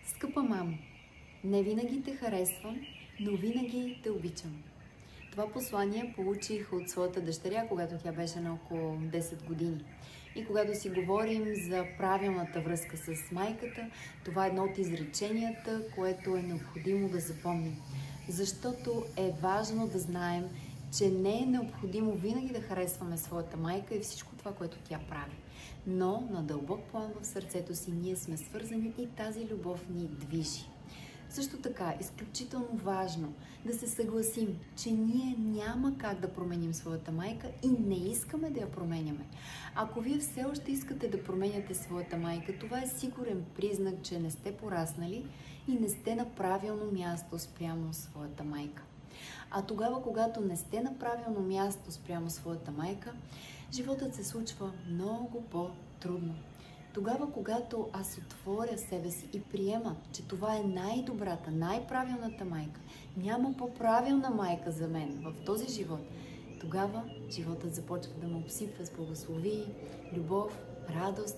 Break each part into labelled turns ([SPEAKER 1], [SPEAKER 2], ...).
[SPEAKER 1] Скъпа мамо, не винаги те харесвам, но винаги те обичам. Това послание получих от своята дъщеря, когато тя беше на около 10 години. И когато си говорим за правилната връзка с майката, това е едно от изреченията, което е необходимо да запомним. Защото е важно да знаем, че не е необходимо винаги да харесваме своята майка и всичко това, което тя прави. Но на дълбок план в сърцето си ние сме свързани и тази любов ни движи. Също така, изключително важно да се съгласим, че ние няма как да променим своята майка и не искаме да я променяме. Ако вие все още искате да променяте своята майка, това е сигурен признак, че не сте пораснали и не сте на правилно място спрямо своята майка. А тогава, когато не сте на правилно място спрямо своята майка, животът се случва много по-трудно. Тогава, когато аз отворя себе си и приема, че това е най-добрата, най-правилната майка, няма по-правилна майка за мен в този живот, тогава животът започва да ме обсипва с благословии, любов, радост,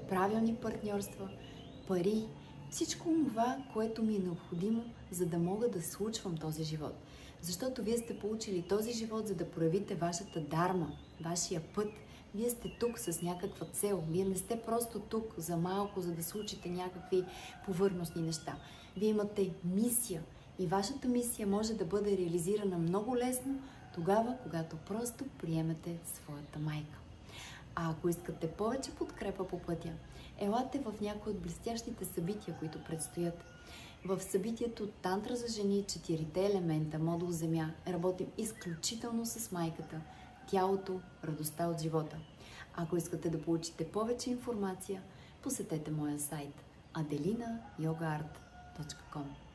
[SPEAKER 1] правилни партньорства, пари, всичко това, което ми е необходимо, за да мога да случвам този живот. Защото вие сте получили този живот, за да проявите вашата дарма, вашия път. Вие сте тук с някаква цел. Вие не сте просто тук за малко, за да случите някакви повърхностни неща. Вие имате мисия и вашата мисия може да бъде реализирана много лесно тогава, когато просто приемете своята майка. А ако искате повече подкрепа по пътя, елате в някои от блестящите събития, които предстоят. В събитието Тантра за жени, 4 елемента, модул Земя, работим изключително с майката, тялото, радостта от живота. Ако искате да получите повече информация, посетете моя сайт adelinayogaart.com.